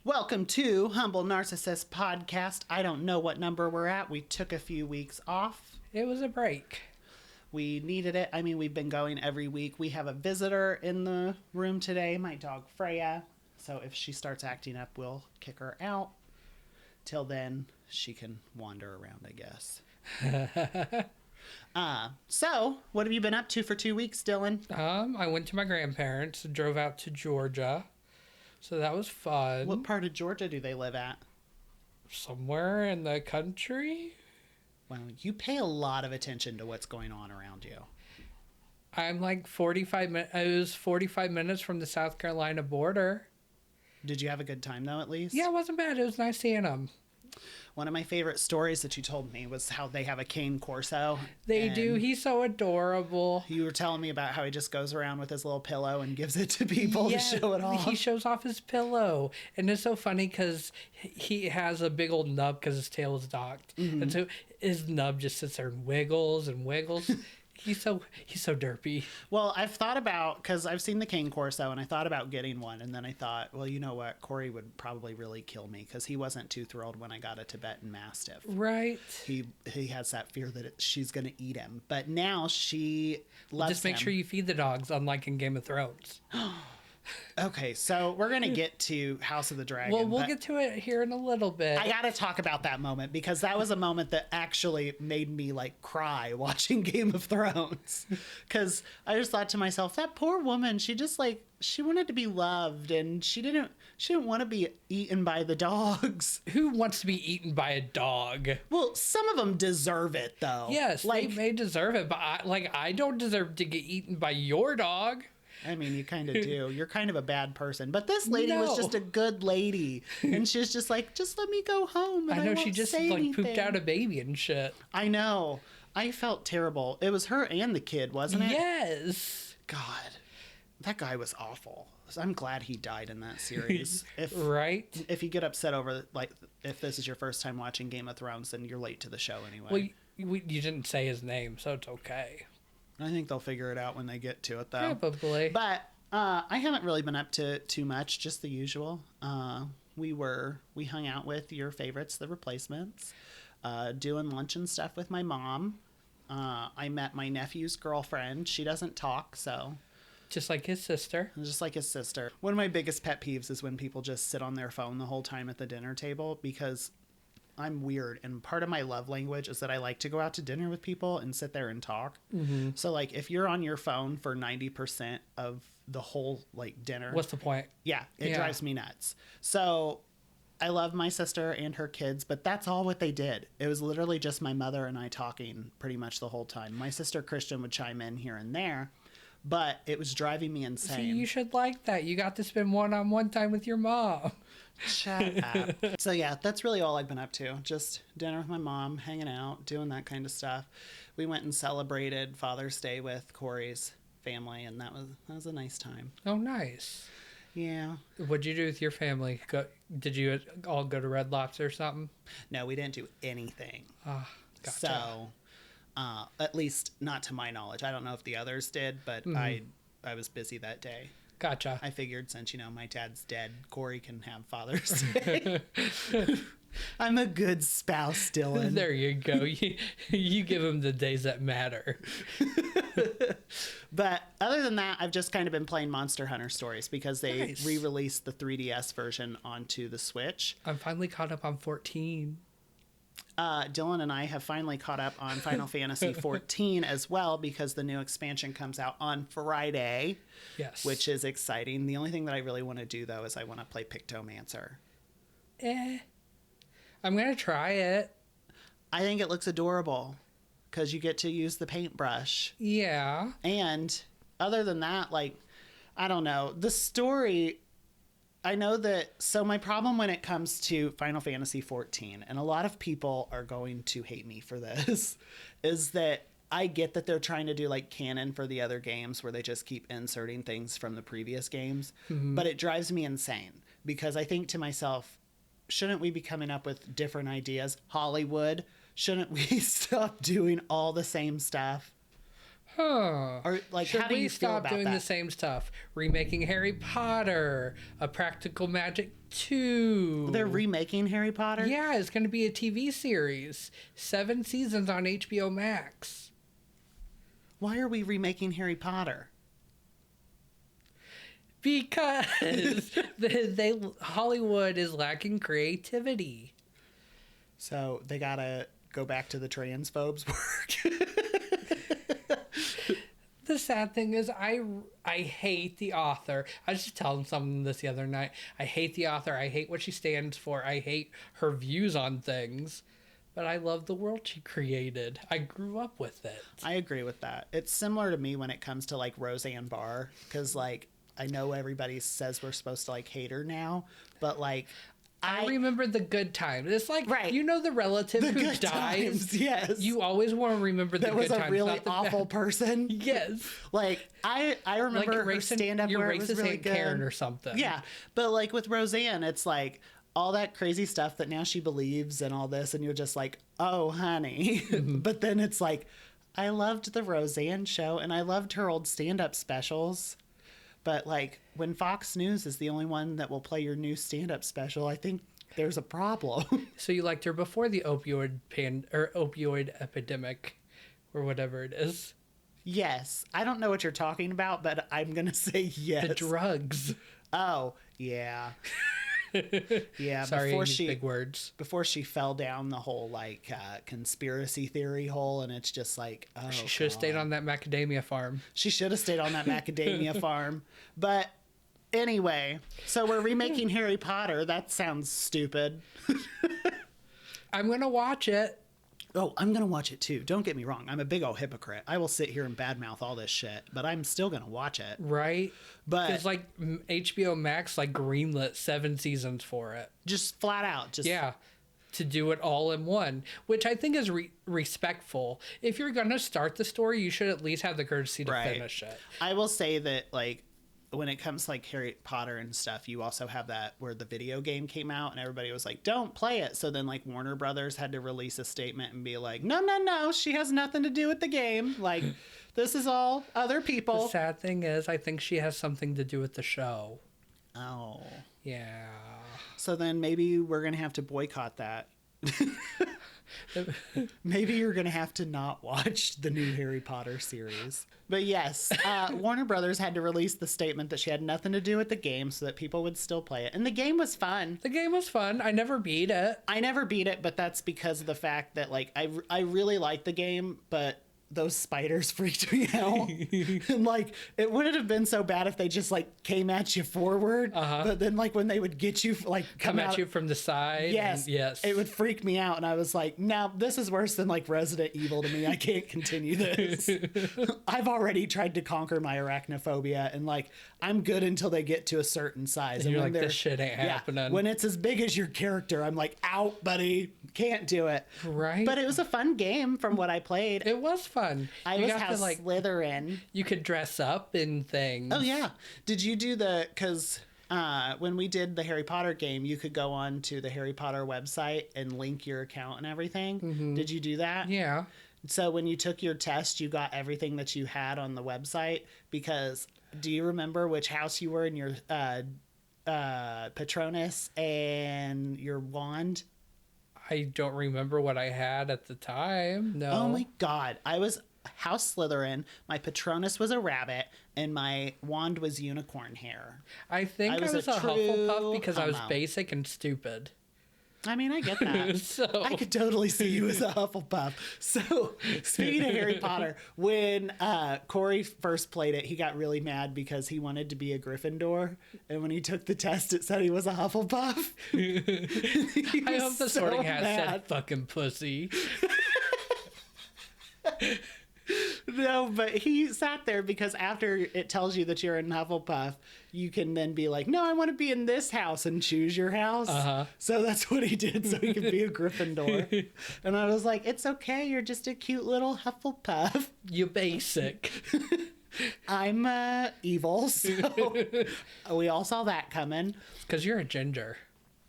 Welcome to Humble Narcissist Podcast. I don't know what number we're at. We took a few weeks off. It was a break. We needed it. I mean, we've been going every week. We have a visitor in the room today, my dog Freya. So if she starts acting up, we'll kick her out. Till then, she can wander around, I guess. So what have you been up to for 2 weeks, Dillon? I went to my grandparents, drove out to Georgia. So that was fun. What part of Georgia do they live at? Somewhere in the country. Well, you pay a lot of attention to what's going on around you. I'm like 45 minutes. It was 45 minutes from the South Carolina border. Did you have a good time, though, at least? Yeah, it wasn't bad. It was nice seeing them. One of my favorite stories that you told me was how they have a cane corso. They do. He's so adorable. You were telling me about how he just goes around with his little pillow and gives it to people to show it off. He shows off his pillow. And it's so funny because he has a big old nub because his tail is docked. Mm-hmm. And so his nub just sits there and wiggles and wiggles. He's so derpy. Well, I've thought about, because I've seen the cane corso, and I thought about getting one, and then I thought, well, you know what? Corey would probably really kill me, because he wasn't too thrilled when I got a Tibetan Mastiff. Right. He has that fear that she's going to eat him. But now she loves him. Just make sure you feed the dogs, unlike in Game of Thrones. Okay, so we're going to get to House of the Dragon. Well, we'll get to it here in a little bit. I got to talk about that moment, because that was a moment that actually made me cry watching Game of Thrones. Because I just thought to myself, that poor woman, she just she wanted to be loved, and she didn't want to be eaten by the dogs. Who wants to be eaten by a dog? Well, some of them deserve it, though. Yes, they may deserve it, but I don't deserve to get eaten by your dog. I mean, you kind of do. You're kind of a bad person. But this lady was just a good lady. And she was just just let me go home. And I know she just pooped out a baby and shit. I know. I felt terrible. It was her and the kid, wasn't it? Yes. God, that guy was awful. I'm glad he died in that series. Right? If you get upset over, if this is your first time watching Game of Thrones, then you're late to the show anyway. Well, you didn't say his name, so it's okay. I think they'll figure it out when they get to it, though. Probably. But I haven't really been up to too much, just the usual. We hung out with your favorites, the Replacements, doing lunch and stuff with my mom. I met my nephew's girlfriend. She doesn't talk, so... Just like his sister. Just like his sister. One of my biggest pet peeves is when people just sit on their phone the whole time at the dinner table, because... I'm weird, and part of my love language is that I like to go out to dinner with people and sit there and talk. Mm-hmm. So, if you're on your phone for 90% of the whole, dinner... What's the point? Yeah, it drives me nuts. So, I love my sister and her kids, but that's all what they did. It was literally just my mother and I talking pretty much the whole time. My sister Christian would chime in here and there, but it was driving me insane. See, you should like that. You got to spend one-on-one time with your mom. Shut up. So yeah, that's really all I've been up to. Just dinner with my mom, hanging out, doing that kind of stuff. We went and celebrated Father's Day with Corey's family, and that was a nice time. Oh, nice. Yeah. What'd you do with your family? Did you all go to Red Lobster or something? No, we didn't do anything. Ah, gotcha. So, at least not to my knowledge. I don't know if the others did, but I was busy that day. Gotcha. I figured since, my dad's dead, Corey can have Father's Day. I'm a good spouse, Dillon. There you go. You give him the days that matter. But other than that, I've just kind of been playing Monster Hunter Stories because they re-released the 3DS version onto the Switch. I'm finally caught up on 14. Dillon and I have finally caught up on Final Fantasy 14 as well, because the new expansion comes out on Friday. Yes. Which is exciting. The only thing that I really want to do, though, is I want to play Pictomancer. I'm going to try it. I think it looks adorable because you get to use the paintbrush. Yeah. And other than that, I don't know. The story... I know that, so my problem when it comes to Final Fantasy 14, and a lot of people are going to hate me for this, is that I get that they're trying to do canon for the other games where they just keep inserting things from the previous games, but it drives me insane because I think to myself, shouldn't we be coming up with different ideas? Hollywood, shouldn't we stop doing all the same stuff? Huh. Or like, Should how do we you feel stop about doing that? the same stuff? Remaking Harry Potter, A Practical Magic 2. They're remaking Harry Potter? Yeah, it's going to be a TV series. 7 seasons on hbomax. Why are we remaking Harry Potter? Because Hollywood is lacking creativity. So they gotta go back to the transphobes work. The sad thing is, I hate the author. I was just telling someone this the other night. I hate the author. I hate what she stands for. I hate her views on things. But I love the world she created. I grew up with it. I agree with that. It's similar to me when it comes to like Roseanne Barr, because like I know everybody says we're supposed to like hate her now, but like I remember the good times. It's like, right. You know, the relative the who good dies. Times, yes. You always want to remember the that good was times. a really awful person. Yes. Like I remember her stand up where it was really good. Karen or something. Yeah, but like with Roseanne, it's like all that crazy stuff that now she believes and all this, and you're just like, oh, honey. But then it's like, I loved the Roseanne show, and I loved her old stand-up specials. But like when Fox News is the only one that will play your new stand-up special, I think there's a problem. So you liked her before the opioid epidemic, or whatever it is. Yes, I don't know what you're talking about, but I'm gonna say yes. The drugs. Oh yeah. Yeah, Sorry, big words. Before she fell down the whole like conspiracy theory hole, and it's just like, oh, She should have stayed on that macadamia farm. She should have stayed on that macadamia farm. But anyway, so we're remaking Harry Potter. That sounds stupid. I'm gonna watch it. Oh, I'm going to watch it too. Don't get me wrong. I'm a big old hypocrite. I will sit here and badmouth all this shit, but I'm still going to watch it. Right? But it's like HBO Max like greenlit 7 seasons for it. Just flat out. Just yeah. To do it all in one, which I think is respectful. If you're going to start the story, you should at least have the courtesy to finish it. I will say that like when it comes to like Harry Potter and stuff, you also have that where the video game came out and everybody was like, don't play it. So then like Warner Brothers had to release a statement and be like, no, she has nothing to do with the game. Like, this is all other people. The sad thing is, I think she has something to do with the show. Oh. Yeah. So then maybe we're going to have to boycott that. Maybe you're going to have to not watch the new Harry Potter series. But yes, Warner Brothers had to release the statement that she had nothing to do with the game so that people would still play it. And the game was fun. The game was fun. I never beat it. But that's because of the fact that like I really like the game, but those spiders freaked me out. And like it wouldn't have been so bad if they just like came at you forward, but then like when they would get you like come at you from the side, yes it would freak me out, and I was like, no, this is worse than like Resident Evil to me. I can't continue this. I've already tried to conquer my arachnophobia, and like I'm good until they get to a certain size, and you're like, this shit ain't happening. When it's as big as your character, I'm like, out, buddy, can't do it. Right. But it was a fun game from what I played. It was fun. I was House Slytherin. You could dress up in things. Oh yeah. Did you do because when we did the Harry Potter game, you could go on to the Harry Potter website and link your account and everything. Mm-hmm. Did you do that? Yeah. So when you took your test, you got everything that you had on the website, because do you remember which house you were in your Patronus and your wand? I don't remember what I had at the time. No. Oh my God. I was House Slytherin. My Patronus was a rabbit, and my wand was unicorn hair. I think I was a Hufflepuff because I was basic and stupid. I mean, I get that. I could totally see you as a Hufflepuff. So, speaking of Harry Potter, when Corey first played it, he got really mad because he wanted to be a Gryffindor. And when he took the test, it said he was a Hufflepuff. I hope the Sorting Hat said fucking pussy. No, but he sat there because after it tells you that you're in Hufflepuff, you can then be like, no, I want to be in this house, and choose your house. So that's what he did, so he could be a Gryffindor. And I was like, it's okay, you're just a cute little Hufflepuff. You basic. I'm evil, so we all saw that coming. Because you're a ginger.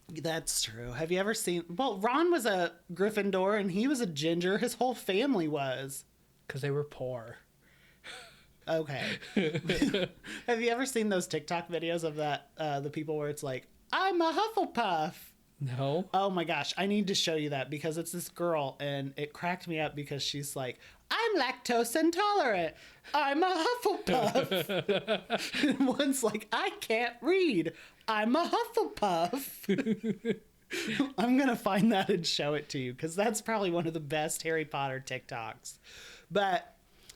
That's true. Have you ever seen... Well, Ron was a Gryffindor, and he was a ginger. His whole family was. Because they were poor. Okay. Have you ever seen those TikTok videos of that, the people where it's like, I'm a Hufflepuff? No. Oh my gosh, I need to show you that because it's this girl and it cracked me up because she's like, I'm lactose intolerant. I'm a Hufflepuff. And one's like, I can't read. I'm a Hufflepuff. I'm going to find that and show it to you because that's probably one of the best Harry Potter TikToks. But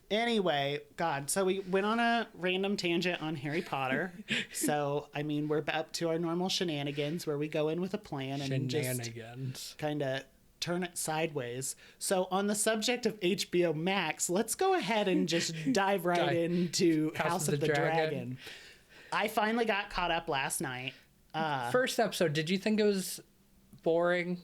anyway, God, so we went on a random tangent on Harry Potter. So, I mean, we're up to our normal shenanigans where we go in with a plan and just kind of turn it sideways. So, on the subject of HBO Max, let's go ahead and just dive right into House of the Dragon. I finally got caught up last night. First episode, did you think it was boring?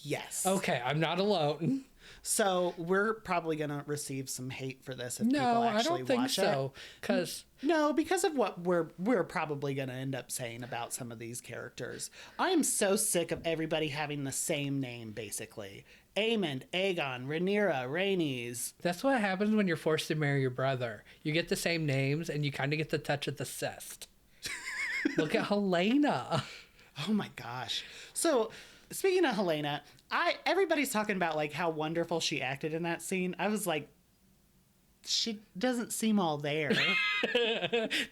Yes. Okay, I'm not alone. So we're probably going to receive some hate for this if people actually I don't think watch so. Because of what we're probably going to end up saying about some of these characters. I am so sick of everybody having the same name, basically. Aemond, Aegon, Rhaenyra, Rhaenys. That's what happens when you're forced to marry your brother. You get the same names and you kind of get the touch of the cest. Look at Helena. Oh my gosh. So speaking of Helena, everybody's talking about like how wonderful she acted in that scene. I was like, she doesn't seem all there.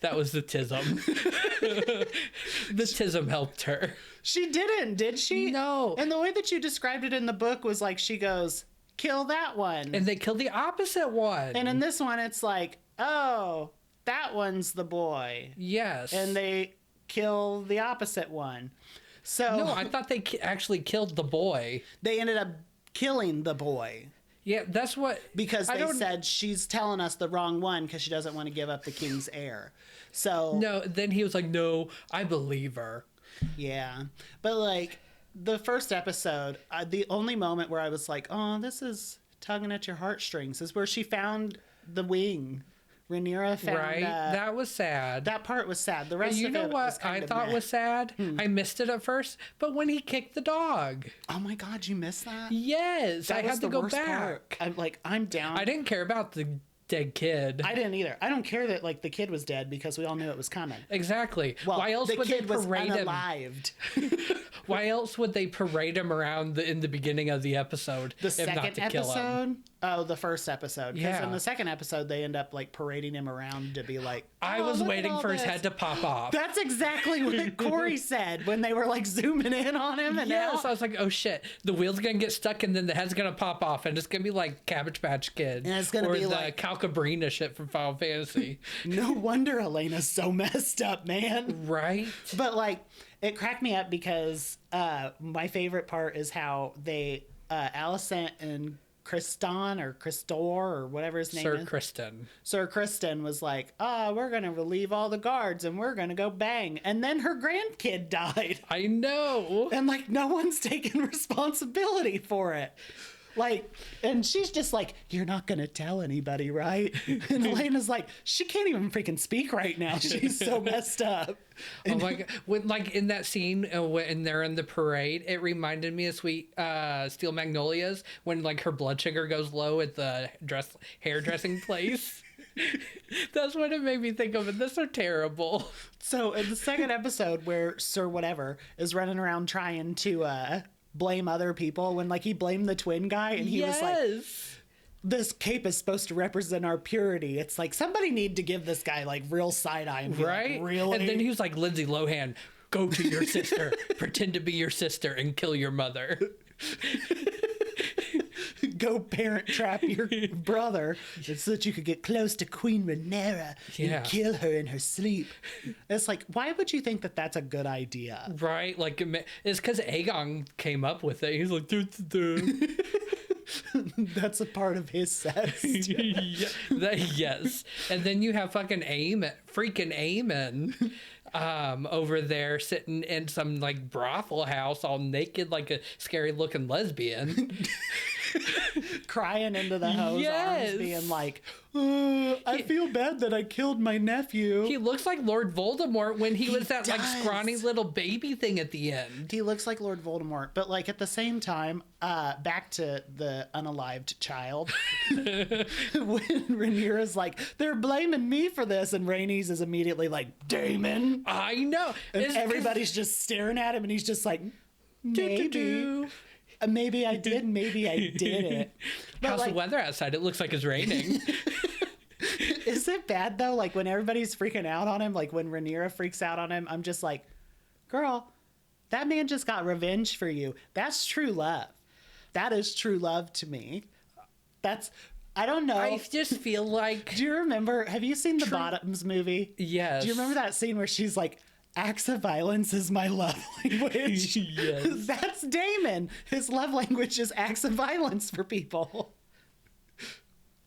That was the tism. The tism helped her. She didn't, did she? No. And the way that you described it in the book was like she goes, kill that one. And they killed the opposite one. And in this one, it's like, oh, that one's the boy. Yes. And they kill the opposite one. So no, I thought they actually killed the boy. They ended up killing the boy. Yeah, that's what... Because they said she's telling us the wrong one because she doesn't want to give up the king's heir. So... No, then he was like, no, I believe her. Yeah. But, like, the first episode, the only moment where I was like, oh, this is tugging at your heartstrings is where she found the wing. Rhaenyra found... Right? That was sad. That part was sad. The rest of it was You know what I thought was sad? I missed it at first, but when he kicked the dog. Oh my God, you missed that? Yes, I had to go back. I'm down. I didn't care about the dead kid. I didn't either. I don't care that like the kid was dead because we all knew it was coming. Exactly. Well, why else would they parade him? Why else would they parade him around in the beginning of the episode? The second episode? Oh, the first episode. Because in the second episode, they end up like parading him around to be like, I was waiting for his head to pop off. That's exactly what Corey said when they were like zooming in on him. And yes, I was like, oh shit, the wheel's gonna get stuck and then the head's gonna pop off and it's gonna be like Cabbage Patch Kid. And it's gonna be the like Calcabrina shit from Final Fantasy. No wonder Elena's so messed up, man. Right? But like, it cracked me up because my favorite part is how they, Alicent and Kriston or Christor or whatever his name is. Sir Kristen was like, we're going to relieve all the guards and we're going to go bang. And then her grandkid died. I know. And like, no one's taking responsibility for it. Like, and she's just like, you're not going to tell anybody, right? And Elena's like, she can't even freaking speak right now. She's so messed up. Oh my God. When, like in that scene when they're in the parade, it reminded me of Sweet Steel Magnolias when like her blood sugar goes low at the hairdressing place. That's what it made me think of. And those are terrible. So in the second episode where Sir Whatever is running around trying to blame other people when like he blamed the twin guy and he was like, this cape is supposed to represent our purity. It's like somebody need to give this guy like real side eye and be right? Like, really? And then he was like, Lindsay Lohan, go to your sister, pretend to be your sister and kill your mother. Go parent trap your brother so that you could get close to Queen Rhaenyra and kill her in her sleep. It's like, why would you think that that's a good idea? Right? Like, it's because Aegon came up with it. He's like, that's a part of his set. Yes. And then you have fucking Aemon over there sitting in some like brothel house all naked like a scary looking lesbian. crying into the hose Yes. arms, being like, I feel bad that I killed my nephew. He looks like Lord Voldemort when he was that like does. scrawny little baby thing at the end. He looks like Lord Voldemort, but like at the same time, back to the unalived child. When Rhaenyra's like, they're blaming me for this, and Rhaenys is immediately like, Damon. I know. And everybody's just staring at him, and he's just like, maybe. Maybe I did, maybe I didn't. But How's like, the weather outside? It looks like it's raining. is it bad though? Like when everybody's freaking out on him, like when Rhaenyra freaks out on him, I'm just like, girl, that man just got revenge for you. That's true love. That is true love to me. I don't know. I just feel like... Do you remember, have you seen the Bottoms movie? Yes. Do you remember that scene where she's like, acts of violence is my love language? Yes. That's Damon. His love language is acts of violence for people.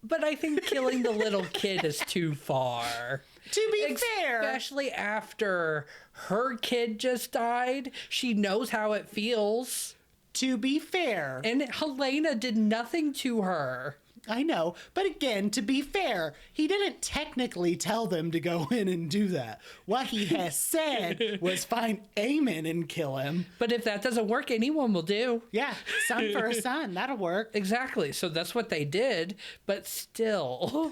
But I think killing the little kid is too far. To be fair. Especially after her kid just died. She knows how it feels. To be fair. And Helena did nothing to her. I know, but again, to be fair, he didn't technically tell them to go in and do that. What he has said was find Aemon and kill him. But if that doesn't work, anyone will do. Yeah, son for a son, that'll work. Exactly. So that's what they did, but still.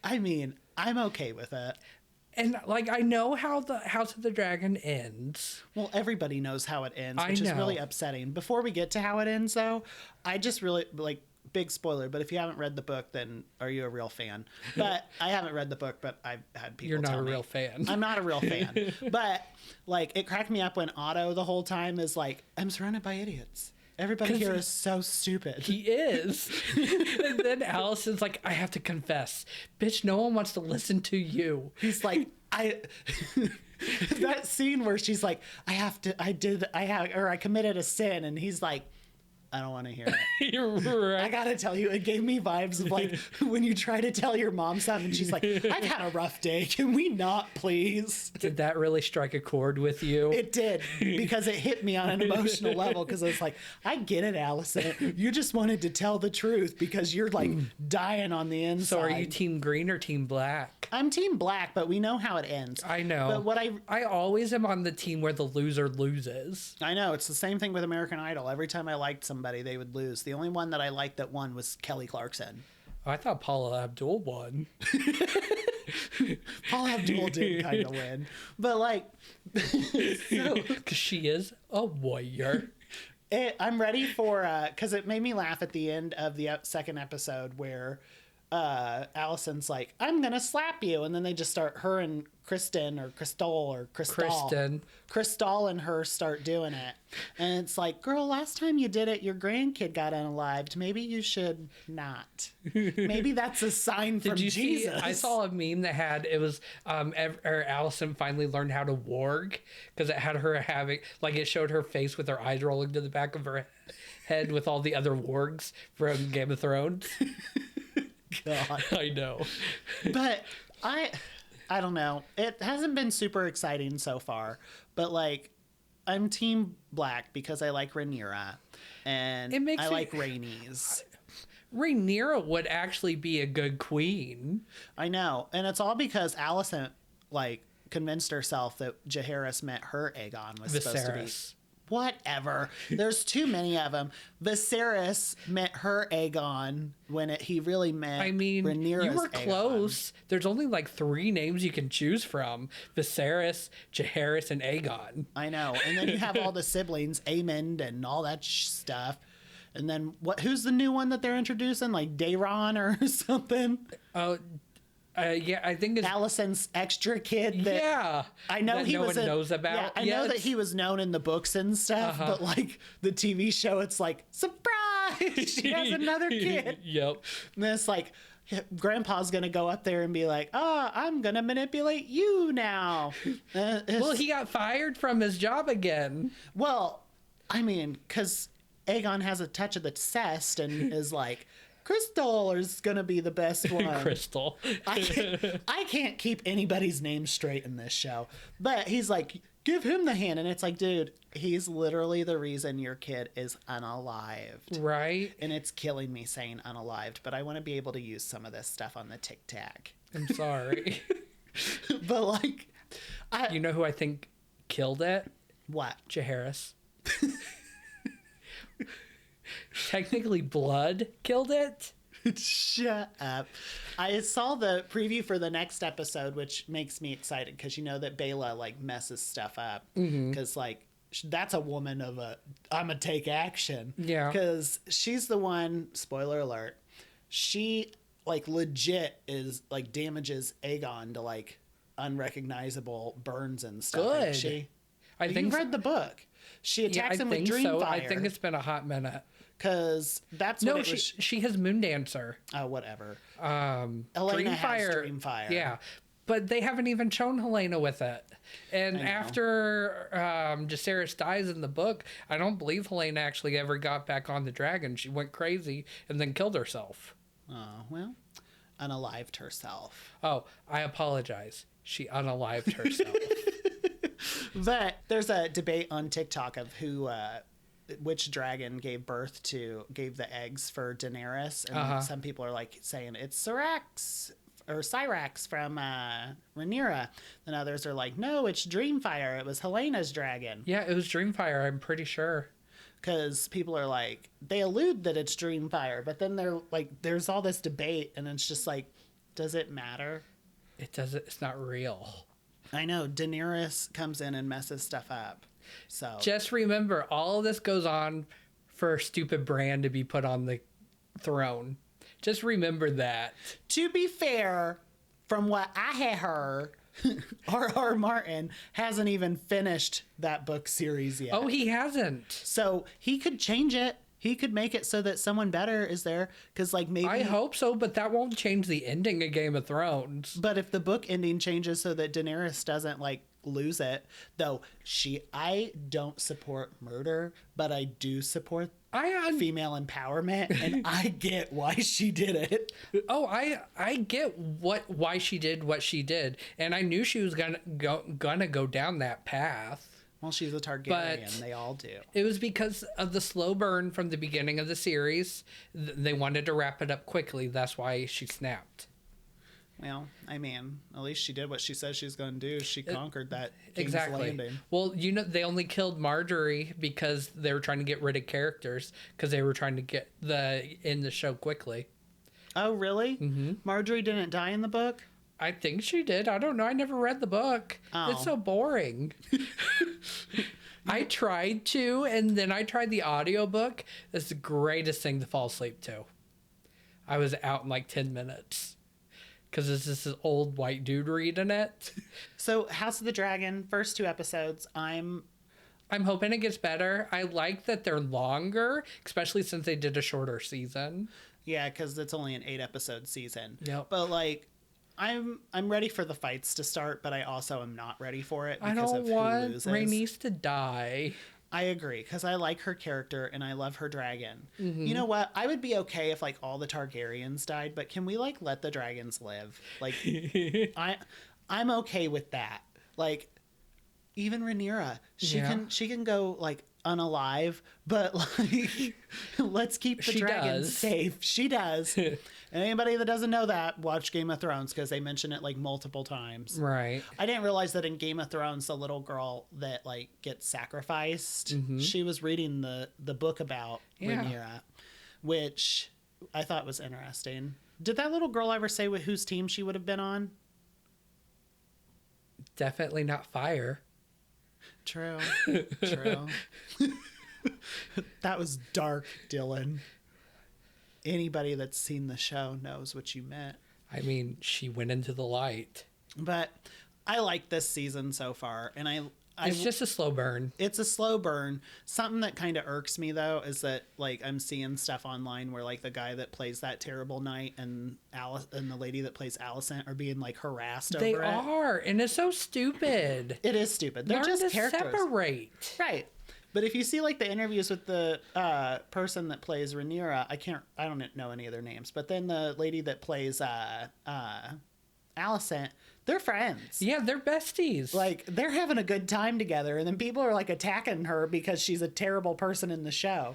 I mean, I'm okay with it. And like I know how the House of the Dragon ends. Well, everybody knows how it ends, I which is know. really upsetting. Before we get to how it ends, though, I just really like. Big spoiler, but if you haven't read the book, then are you a real fan? But I haven't read the book, but I've had people You're not tell a me. real fan. I'm not a real fan. But like it cracked me up when Otto the whole time is like, I'm surrounded by idiots. Everybody here is so stupid. He is. And then Allison's like, I have to confess. Bitch, no one wants to listen to you. He's like, that scene where she's like, I committed a sin, and he's like, I don't want to hear it. You're right. I gotta tell you, it gave me vibes of like when you try to tell your mom something, and she's like, I've had a rough day. Can we not, please? Did that really strike a chord with you? It did, because it hit me on an emotional level, because I was like, I get it, Allison. You just wanted to tell the truth because you're like dying on the inside. So are you team green or team black? I'm team black, but we know how it ends. I know. But what I always am on the team where the loser loses. I know, it's the same thing with American Idol. Every time I liked somebody, they would lose. The only one that I liked that won was Kelly Clarkson. Oh, I thought Paula Abdul won. Paula Abdul did kind of win. But like, Because she is a warrior. I'm ready for, because it made me laugh at the end of the second episode where Allison's like, I'm gonna slap you, and then they just start, her and Kristen or Crystal and her start doing it, and it's like, girl, last time you did it, your grandkid got unalived. Maybe you should not. Maybe that's a sign from Did you Jesus. see? I saw a meme that had, it was Allison finally learned how to warg, because it had her having, like, it showed her face with her eyes rolling to the back of her head with all the other wargs from Game of Thrones. God. I know. But I don't know. It hasn't been super exciting so far, but like, I'm team black because I like Rhaenyra, and I like Rhaenys. Rhaenyra would actually be a good queen. I know, and it's all because Allison like convinced herself that Jaehaerys meant her Aegon was supposed to be. Whatever. There's too many of them. Viserys meant her Aegon when he really meant Rhaenyra's you were Aegon. close. There's only like 3 names you can choose from: Viserys, Jaehaerys, and Aegon. I know. And then you have all the siblings, Aemond and all that stuff. And then who's the new one that they're introducing? Like Daeron or something? Oh, yeah, I think it's Allison's extra kid. That I know that he no was one knows about. Yeah, I know that he was known in the books and stuff, but like the TV show, it's like, surprise, she has another kid. Yep. And then it's like, Grandpa's gonna go up there and be like, "Oh, I'm gonna manipulate you now." Well, he got fired from his job again. Well, I mean, because Aegon has a touch of the cest and is like, Crystal is gonna be the best one. Crystal. I can't keep anybody's name straight in this show, but he's like, give him the hand. And it's like, dude, he's literally the reason your kid is unalived. Right. And it's killing me saying unalived, but I want to be able to use some of this stuff on the Tic Tac. I'm sorry. But like, you know who I think killed it? What? Jaehaerys. Technically, blood killed it. Shut up. I saw the preview for the next episode, which makes me excited because you know that Bela like messes stuff up because like that's a woman of a I'm gonna take action. Yeah. Because she's the one, spoiler alert, she like legit is like damages Aegon to like unrecognizable burns and stuff. Good. Ain't she? I think you read the book. She attacks him with think Dreamfire. so. I think it's been a hot minute. Because that's what it was. She has Moondancer. Oh, whatever. Helena has Dreamfire. Yeah. But they haven't even shown Helena with it. And after Jaehaerys dies in the book, I don't believe Helena actually ever got back on the dragon. She went crazy and then killed herself. Oh, well, unalived herself. Oh, I apologize. She unalived herself. But there's a debate on TikTok of who, which dragon gave the eggs for Daenerys. And some people are like saying it's Syrax from Rhaenyra. And others are like, no, it's Dreamfire. It was Helena's dragon. Yeah, it was Dreamfire, I'm pretty sure. Because people are like, they allude that it's Dreamfire, but then they're like, there's all this debate, and it's just like, does it matter? It doesn't. It's not real. I know. Daenerys comes in and messes stuff up. So just remember, all of this goes on for stupid Bran to be put on the throne. Just remember that. To be fair, from what I had heard, R.R. Martin hasn't even finished that book series yet. Oh, he hasn't. So he could change it. He could make it so that someone better is there. Because, like, maybe. I hope so, but that won't change the ending of Game of Thrones. But if the book ending changes so that Daenerys doesn't, like, lose it, though, I don't support murder, but I do support female empowerment, and I get why she did it. Oh, I get why she did what she did, and I knew she was gonna go down that path. Well, she's a Targaryen. They all do. It was because of the slow burn from the beginning of the series. They wanted to wrap it up quickly. That's why she snapped. Well, I mean, at least she did what she said she was going to do. She conquered that King's Landing. Well, you know, they only killed Marjorie because they were trying to get rid of characters because they were trying to get in the show quickly. Oh, really? Mm-hmm. Marjorie didn't die in the book? I think she did. I don't know. I never read the book. Oh. It's so boring. I tried to, and then I tried the audiobook. It's the greatest thing to fall asleep to. I was out in like 10 minutes. Because it's just this old white dude reading it. So, House of the Dragon, first 2 episodes. I'm hoping it gets better. I like that they're longer, especially since they did a shorter season. Yeah, because it's only an 8-episode season. Yep. But, like, I'm ready for the fights to start, but I also am not ready for it because of who loses. Rhaenys to die. I agree, because I like her character and I love her dragon. Mm-hmm. You know what? I would be okay if like all the Targaryens died, but can we like let the dragons live? Like, I'm okay with that. Like, even Rhaenyra, she can go like unalive, but like let's keep the dragons safe. She does. And anybody that doesn't know that, watch Game of Thrones because they mention it like multiple times. Right. I didn't realize that in Game of Thrones, the little girl that like gets sacrificed, she was reading the book about Rhaenyra, which I thought was interesting. Did that little girl ever say whose team she would have been on? Definitely not fire. True. That was dark, Dillon. Anybody that's seen the show knows what you meant. I mean, she went into the light. But I like this season so far, and it's just a slow burn. It's a slow burn. Something that kind of irks me though is that like I'm seeing stuff online where like the guy that plays that terrible knight and Alice and the lady that plays Alicent are being like harassed over it. They are, and it's so stupid. It is stupid. They're just characters. Separate. Right. But if you see like the interviews with the person that plays Rhaenyra, I don't know any of their names, but then the lady that plays Alicent, They're friends. Yeah, they're besties. Like, they're having a good time together, and then people are like attacking her because she's a terrible person in the show.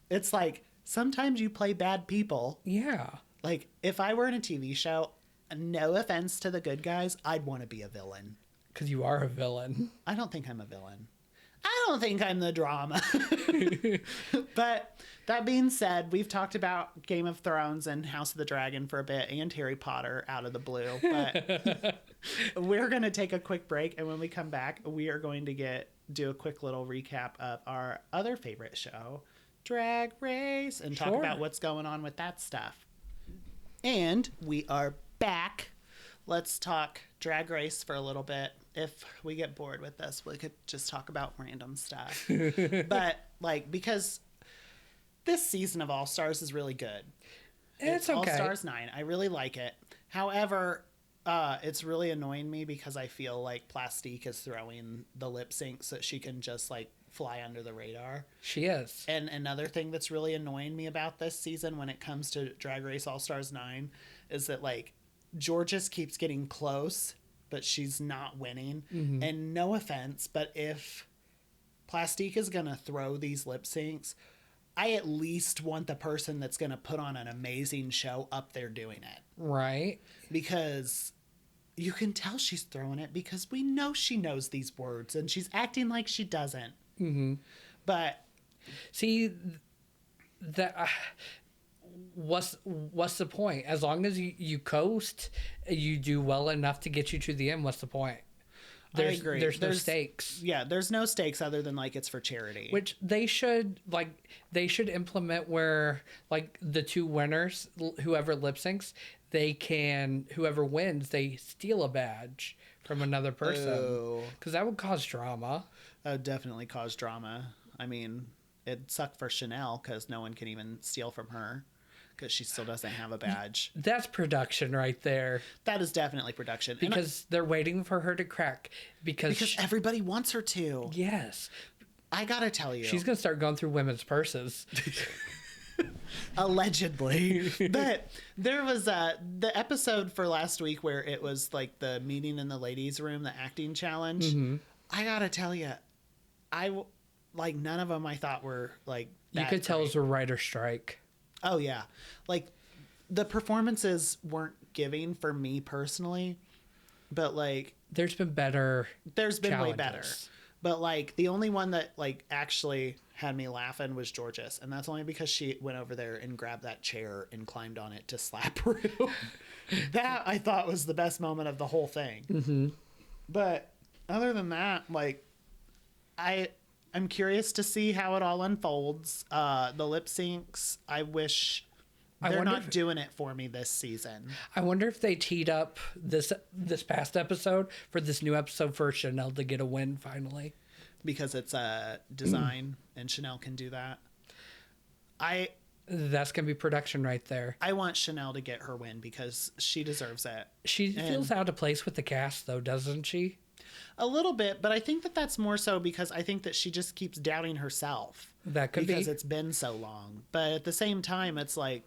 It's like, sometimes you play bad people. Yeah. Like, if I were in a TV show, no offense to the good guys, I'd want to be a villain. Because you are a villain. I don't think I'm a villain. I don't think I'm the drama. But that being said, we've talked about Game of Thrones and House of the Dragon for a bit, and Harry Potter out of the blue. But we're going to take a quick break, and when we come back, we are going to do a quick little recap of our other favorite show, Drag Race, and talk about what's going on with that stuff. And we are back. Let's talk Drag Race for a little bit. If we get bored with this, we could just talk about random stuff. But, like, because this season of All Stars is really good. It's okay. All Stars 9. I really like it. However, it's really annoying me because I feel like Plastique is throwing the lip sync so that she can just, like, fly under the radar. She is. And another thing that's really annoying me about this season when it comes to Drag Race All Stars 9 is that, like, Georges keeps getting close, but she's not winning. Mm-hmm. And no offense, but if Plastique is going to throw these lip syncs, I at least want the person that's going to put on an amazing show up there doing it. Right. Because you can tell she's throwing it because we know she knows these words and she's acting like she doesn't. Mm-hmm. But see, that what's the point? As long as you coast, you do well enough to get you to the end. What's the point? I agree. There's no stakes. Yeah, there's no stakes other than like it's for charity. Which they should implement where like the two winners, whoever lip syncs, whoever wins, they steal a badge from another person. Because that would cause drama. That would definitely cause drama. I mean, it'd suck for Chanel because no one can even steal from her because she still doesn't have a badge. That's production right there. That is definitely production. Because they're waiting for her to crack. Because everybody wants her to. Yes. I gotta tell you. She's going to start going through women's purses. Allegedly. But there was the episode for last week where it was like the meeting in the ladies' room, the acting challenge. Mm-hmm. I gotta tell you, like none of them I thought were like that. You could tell it was a writer strike. Oh yeah. Like the performances weren't giving for me personally, but like there's been way better. But like the only one that like actually had me laughing was Georges, and that's only because she went over there and grabbed that chair and climbed on it to slap Rue. That I thought was the best moment of the whole thing. Mm-hmm. But other than that, like I'm curious to see how it all unfolds. The lip syncs, I wish they're not doing it for me this season. I wonder if they teed up this past episode for this new episode for Chanel to get a win finally. Because it's a design and Chanel can do that. That's going to be production right there. I want Chanel to get her win because she deserves it. She feels out of place with the cast though, doesn't she? A little bit, but I think that that's more so because I think that she just keeps doubting herself. That could be. Because it's been so long. But at the same time, it's like,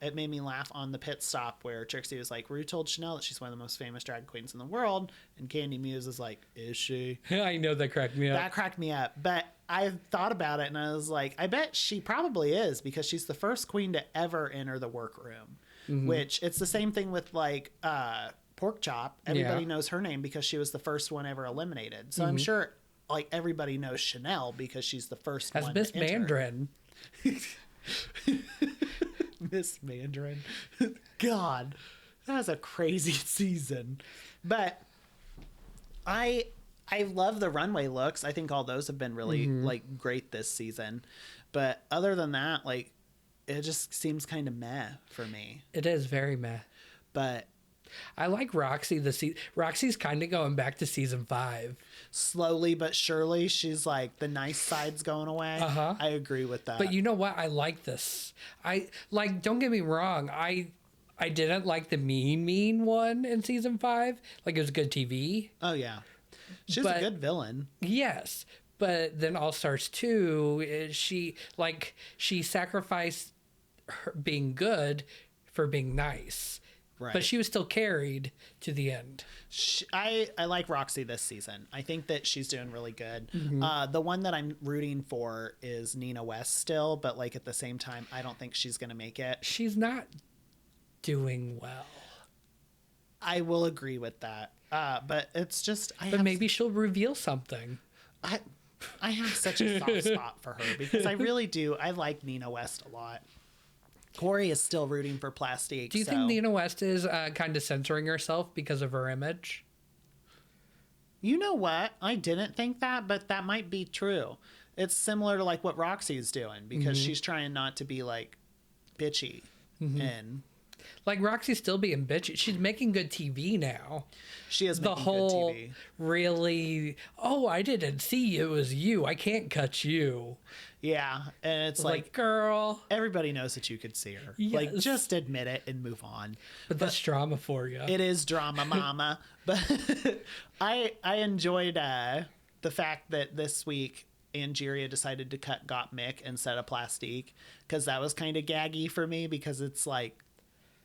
it made me laugh on the pit stop where Trixie was like, Rue told Chanel that she's one of the most famous drag queens in the world. And Candy Muse is like, is she? I know, that cracked me up. That cracked me up. But I thought about it and I was like, I bet she probably is because she's the first queen to ever enter the workroom. Mm-hmm. Which it's the same thing with like, Pork Chop. Everybody knows her name because she was the first one ever eliminated. So I'm sure like everybody knows Chanel because she's the first one. As Miss Mandarin. Miss Mandarin. God, that was a crazy season. But I love the runway looks. I think all those have been really like great this season. But other than that, like it just seems kind of meh for me. It is very meh. But I like Roxy. Roxy's kind of going back to season 5. Slowly but surely, she's like the nice side's going away. Uh-huh. I agree with that. But you know what? I like this. Don't get me wrong. I didn't like the mean one in season 5. Like it was good TV. Oh yeah, she's a good villain. Yes, but then All Stars 2, she sacrificed her being good for being nice. Right. But she was still carried to the end. I like Roxy this season. I think that she's doing really good. The one that I'm rooting for is Nina West still, but like at the same time, I don't think she's going to make it. She's not doing well. I will agree with that. But it's just... maybe she'll reveal something. I have such a soft spot for her because I really do. I like Nina West a lot. Corey is still rooting for Plastique. Do you think Nina West is kind of censoring herself because of her image? You know what? I didn't think that, but that might be true. It's similar to like what Roxy's doing because she's trying not to be like bitchy and... Like Roxy's still being bitchy. She's making good TV now. She is making the whole good TV. Really, oh, I didn't see it was you. I can't cut you. Yeah, and it's like, girl, everybody knows that you could see her. Yes. Like, just admit it and move on. But that's drama for you. It is drama, mama. But I enjoyed the fact that this week Angeria decided to cut Gottmik instead of Plastique because that was kind of gaggy for me because it's like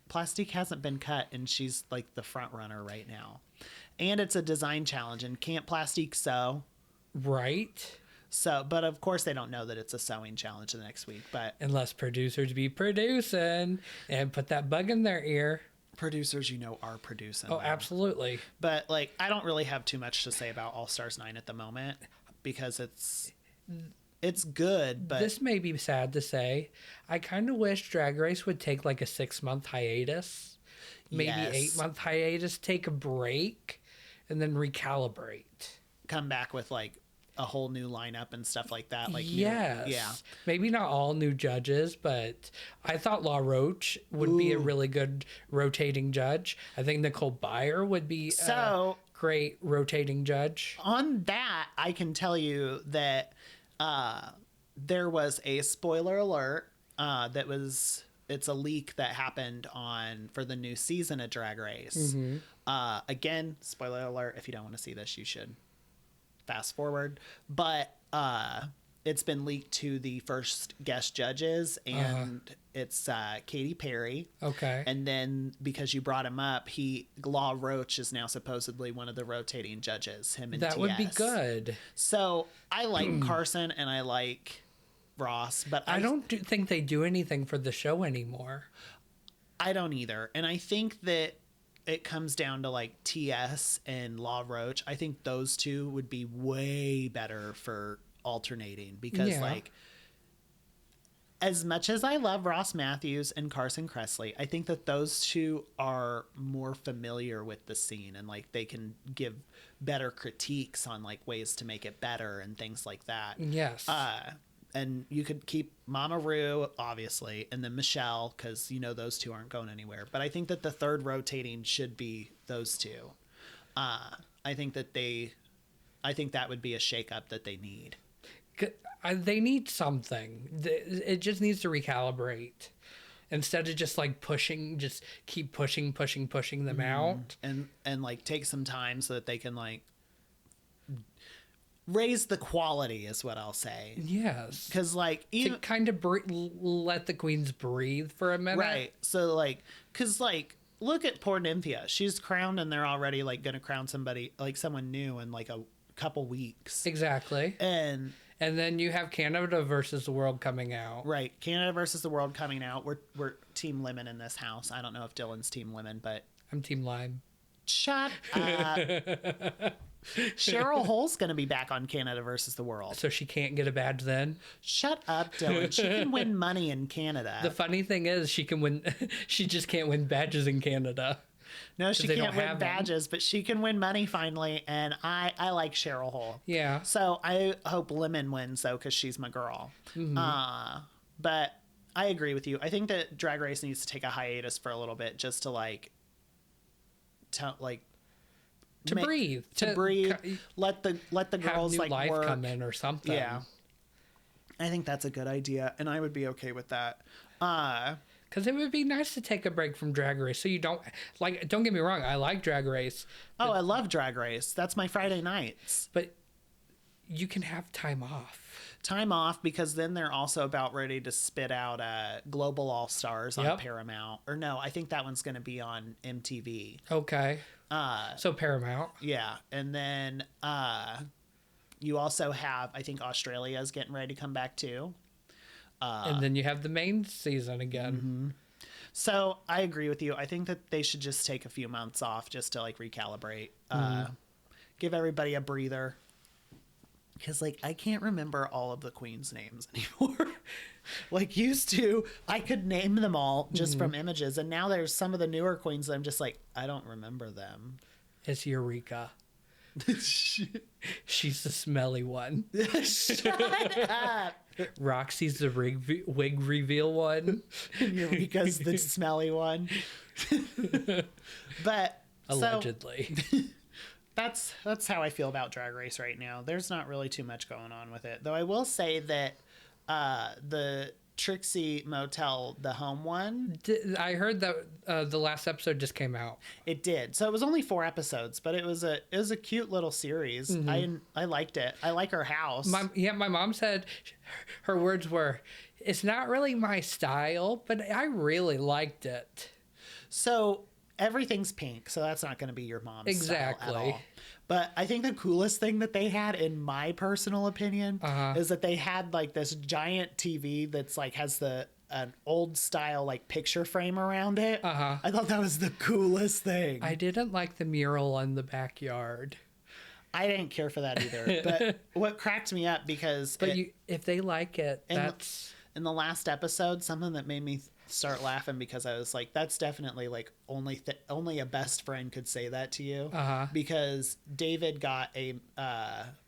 Plastique hasn't been cut and she's like the front runner right now. And it's a design challenge and can't Plastique sew? Right. So, but of course they don't know that it's a sewing challenge the next week, but unless producers be producing and put that bug in their ear. Producers, are producing. Oh, absolutely. But like, I don't really have too much to say about All Stars 9 at the moment because it's good, but this may be sad to say. I kind of wish Drag Race would take like a 6-month hiatus, maybe 8-month hiatus, take a break, and then recalibrate. Come back with like a whole new lineup and stuff like that. Like, yes. Yeah. Maybe not all new judges, but I thought La Roche would be a really good rotating judge. I think Nicole Byer would be a great rotating judge. On that, I can tell you that there was a spoiler alert it's a leak that happened for the new season of Drag Race. Again, spoiler alert, if you don't want to see this, you should fast forward, but it's been leaked to the first guest judges and it's Katy Perry. Okay. And then because you brought him up, La Roche is now supposedly one of the rotating judges, him and that TS. Would be good. So I like Carson and I like Ross, but I don't think they do anything for the show anymore. I don't either. And I think that it comes down to like TS and La Roche. I think those two would be way better for alternating because like as much as I love Ross Matthews and Carson Kressley, I think that those two are more familiar with the scene and like they can give better critiques on like ways to make it better and things like that. Yes. And you could keep Mama Rue, obviously, and then Michelle, because those two aren't going anywhere. But I think that the third rotating should be those two. I think that would be a shakeup that they need. They need something. It just needs to recalibrate. Instead of just like keep pushing them out. And like take some time so that they can like raise the quality is what I'll say. Yes. Because like even to kind of let the queens breathe for a minute. Right. So like, because like, look at poor Nymphia. She's crowned and they're already like going to crown somebody, like someone new in like a couple weeks. Exactly. And then you have Canada versus the World coming out. Right. Canada versus the World coming out. We're Team Lemon in this house. I don't know if Dillon's Team Lemon, but I'm Team Lime. Shut up. Cheryl Hole's going to be back on Canada versus the World. So she can't get a badge then? Shut up, Dillon. She can win money in Canada. The funny thing is she can win. She just can't win badges in Canada. No, she can't win badges, but she can win money finally. And I like Cheryl Hole. Yeah. So I hope Lemon wins, though, because she's my girl. Mm-hmm. But I agree with you. I think that Drag Race needs to take a hiatus for a little bit just to breathe, let the girls new like life work. Come in or something. Yeah, I think that's a good idea, and I would be okay with that. Because it would be nice to take a break from Drag Race, so you don't like. Don't get me wrong, I like Drag Race. I love Drag Race. That's my Friday nights. But you can have time off. Time off, because then they're also about ready to spit out Global All Stars on Paramount. Or no, I think that one's going to be on MTV. Okay. So Paramount. Yeah. And then you also have, I think Australia's getting ready to come back too. And then you have the main season again. Mm-hmm. So I agree with you. I think that they should just take a few months off just to like recalibrate. Give everybody a breather. Because, like, I can't remember all of the queens' names anymore. Like, used to, I could name them all just from images. And now there's some of the newer queens that I'm just like, I don't remember them. It's Eureka. She's the smelly one. Shut up. Roxy's the wig reveal one. Eureka's the smelly one. But, allegedly. So, that's how I feel about Drag Race right now. There's not really too much going on with it. Though I will say that the Trixie Motel, the home one. I heard that the last episode just came out. It did. So it was only 4 episodes, but it was a cute little series. Mm-hmm. I liked it. I like her house. My mom said her words were, "It's not really my style, but I really liked it." So everything's pink, so that's not going to be your mom's style at all. But I think the coolest thing that they had, in my personal opinion, is that they had like this giant TV that's like has an old style like picture frame around it. I thought that was the coolest thing. I didn't like the mural in the backyard. I didn't care for that either. But what cracked me up, because if they like it, that's in the last episode, something that made me start laughing, because I was like, that's definitely like only a best friend could say that to you. Because David got a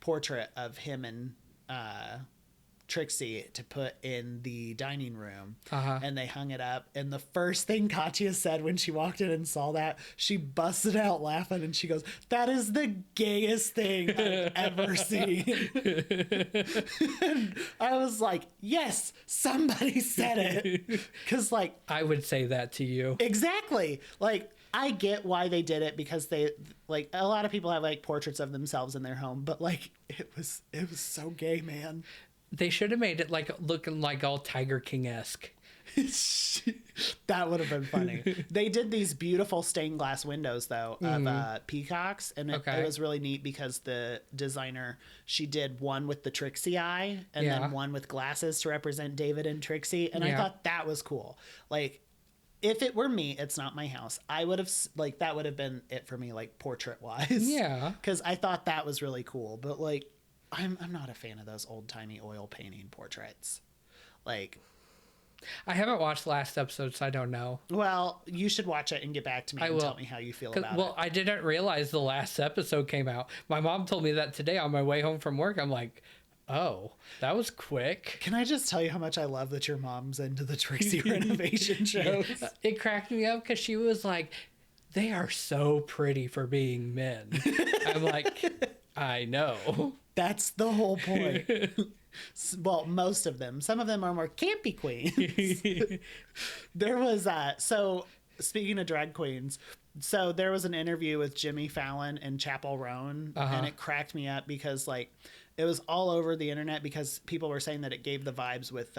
portrait of him and Trixie to put in the dining room, and they hung it up, and the first thing Katya said when she walked in and saw that, she busted out laughing, and she goes, "That is the gayest thing I've ever seen." And I was like, yes, somebody said it, because like I would say that to you. Exactly. Like, I get why they did it, because they, like, a lot of people have like portraits of themselves in their home, but like it was so gay, man. They should have made it like looking like all Tiger King-esque. That would have been funny. They did these beautiful stained glass windows though of peacocks, and it was really neat, because the designer, she did one with the Trixie eye and then one with glasses to represent David and Trixie, and I thought that was cool. Like, if it were me, it's not my house, I would have, like, that would have been it for me, like, portrait wise. Yeah, because I thought that was really cool. But like, I'm not a fan of those old-timey oil painting portraits. Like, I haven't watched the last episode, so I don't know. Well, you should watch it and get back to me and tell me how you feel about it. Well, I didn't realize the last episode came out. My mom told me that today on my way home from work. I'm like, oh, that was quick. Can I just tell you how much I love that your mom's into the Trixie renovation shows? It cracked me up, because she was like, they are so pretty for being men. I'm like, I know. That's the whole point. Well, most of them. Some of them are more campy queens. There was, so speaking of drag queens, so there was an interview with Jimmy Fallon and Chappell Roan, and it cracked me up, because like it was all over the internet, because people were saying that it gave the vibes with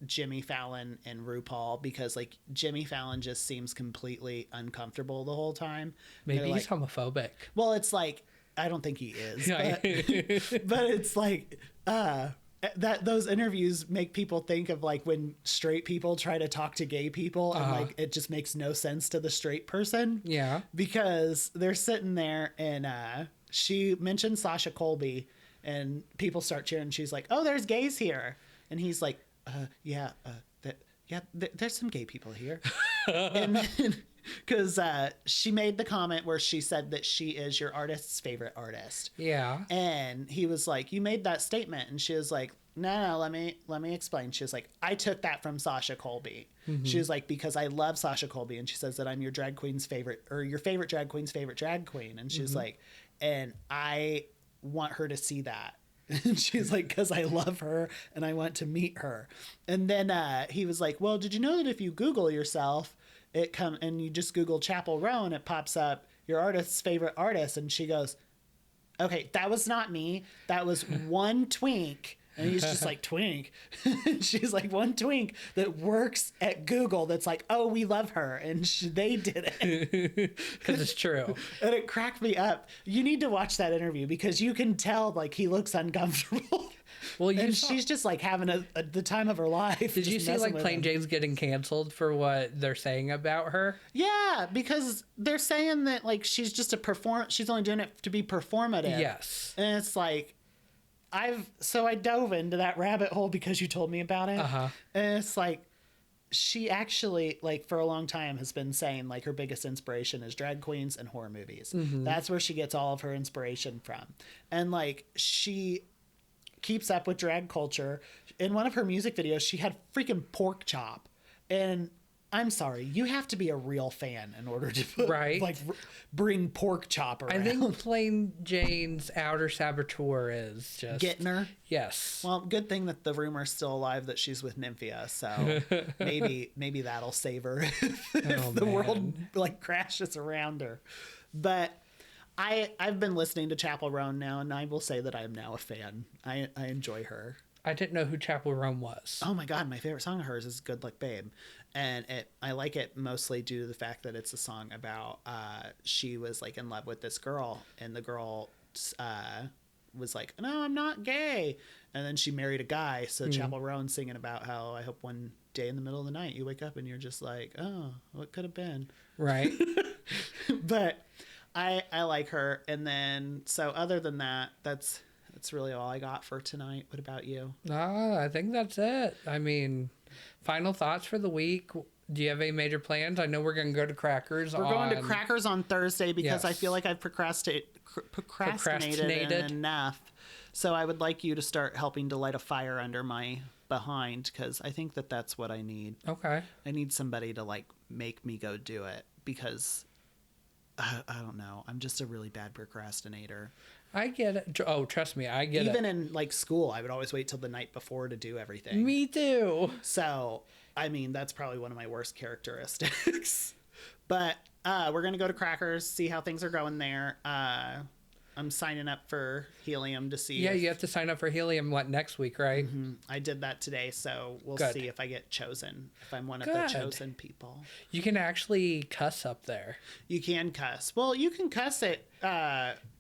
Jimmy Fallon and RuPaul, because like Jimmy Fallon just seems completely uncomfortable the whole time. Maybe he's homophobic. Well, it's like, I don't think he is, but it's like that those interviews make people think of like when straight people try to talk to gay people, and like it just makes no sense to the straight person. Yeah, because they're sitting there, and she mentioned Sasha Colby, and people start cheering. She's like, "Oh, there's gays here," and he's like, there's some gay people here." And then, because she made the comment where she said that she is your artist's favorite artist. Yeah. And he was like, "You made that statement," and she was like, no, let me explain. She was like, "I took that from Sasha Colby." She was like, "Because I love Sasha Colby, and she says that I'm your drag queen's favorite, or your favorite drag queen's favorite drag queen," and she was like, "And I want her to see that." And she's like, "Because I love her and I want to meet her." And then he was like, "Well, did you know that if you Google yourself, and you just Google Chappell Roan, it pops up your artist's favorite artist?" And she goes, Okay, that was not me. That was one twink. And he's just like, twink. And she's like, one twink that works at Google that's like, oh, we love her. And they did it. Because it's true. And it cracked me up. You need to watch that interview because you can tell like he looks uncomfortable. Well, she's just like having the time of her life. Did you see like Plain Jane's getting canceled for what they're saying about her? Yeah, because they're saying that like she's just she's only doing it to be performative. Yes. And it's like, I dove into that rabbit hole because you told me about it. Uh-huh. And it's like, she actually, like, for a long time has been saying, like, her biggest inspiration is drag queens and horror movies. Mm-hmm. That's where she gets all of her inspiration from. And, like, she keeps up with drag culture. In one of her music videos, she had freaking pork chop. And I'm sorry, you have to be a real fan in order to bring pork chop around. I think Plain Jane's outer saboteur is just getting her. Yes. Well, good thing that the rumor's still alive that she's with Nymphia, so maybe that'll save her if the world like crashes around her. But I've been listening to Chappell Roan now, and I will say that I am now a fan. I enjoy her. I didn't know who Chappell Roan was. Oh my God, my favorite song of hers is "Good Luck Babe," and I like it mostly due to the fact that it's a song about she was like in love with this girl, and the girl was like, "No, I'm not gay," and then she married a guy. So Chappell Roan singing about how I hope one day in the middle of the night you wake up and you're just like, "Oh, what could have been?" Right. But I like her, and then so other than that, that's really all I got for tonight. What about you? I think that's it. I mean, final thoughts for the week. Do you have any major plans? I know we're going to go to Crackers. We're going to Crackers on Thursday because I feel like I've procrastinated enough. So I would like you to start helping to light a fire under my behind because I think that that's what I need. Okay. I need somebody to like make me go do it because I don't know. I'm just a really bad procrastinator. I get it. Oh, trust me, I get it. Even in like school, I would always wait till the night before to do everything. Me too. So, I mean, that's probably one of my worst characteristics. But we're going to go to Crackers, see how things are going there. I'm signing up for Helium to see. Yeah, you have to sign up for Helium, next week, right? Mm-hmm. I did that today, so we'll see if I get chosen, if I'm one of the chosen people. You can actually cuss up there. You can cuss. Well, you can cuss at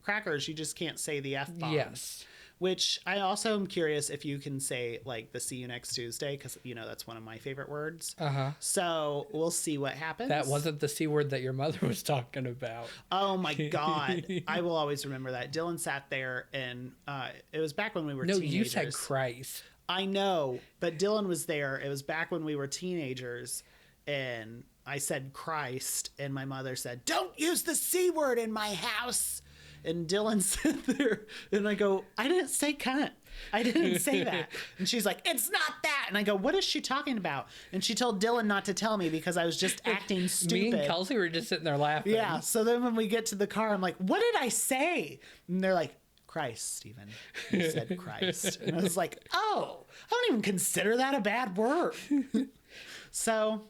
Crackers, you just can't say the F-bomb. Yes. Which I also am curious if you can say, like, the see you next Tuesday, because, that's one of my favorite words. Uh-huh. So we'll see what happens. That wasn't the C word that your mother was talking about. Oh, my God. I will always remember that. Dillon sat there, and it was back when we were teenagers. No, you said Christ. I know, but Dillon was there. It was back when we were teenagers, and I said Christ, and my mother said, "Don't use the C word in my house." And Dillon sat there, and I go, "I didn't say cunt. I didn't say that." And she's like, "It's not that." And I go, "What is she talking about?" And she told Dillon not to tell me because I was just acting stupid. Me and Kelsey were just sitting there laughing. Yeah. So then when we get to the car, I'm like, "What did I say?" And they're like, "Christ, Stephen." You said Christ. And I was like, "Oh, I don't even consider that a bad word." So...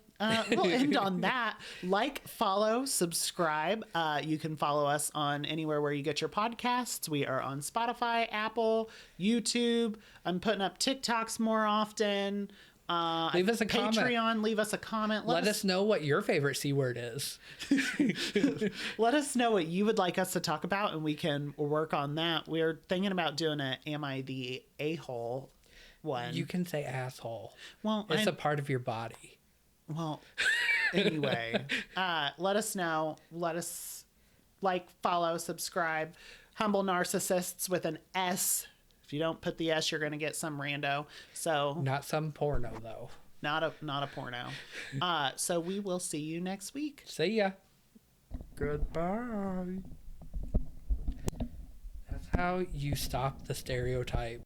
we'll end on that. Like, follow, subscribe. You can follow us on anywhere where you get your podcasts. We are on Spotify, Apple, YouTube. I'm putting up TikToks more often. Leave us a Patreon, comment. Leave us a comment. Let us know what your favorite C word is. Let us know what you would like us to talk about, and we can work on that. We're thinking about doing a Am I the A-hole one. You can say asshole. Well, it's a part of your body. Well, anyway, let us know. Let us follow, subscribe. Humble Narcissists with an S. If you don't put the S, you're going to get some rando. So not some porno, though. Not a porno. So we will see you next week. See ya. Goodbye. That's how you stop the stereotype.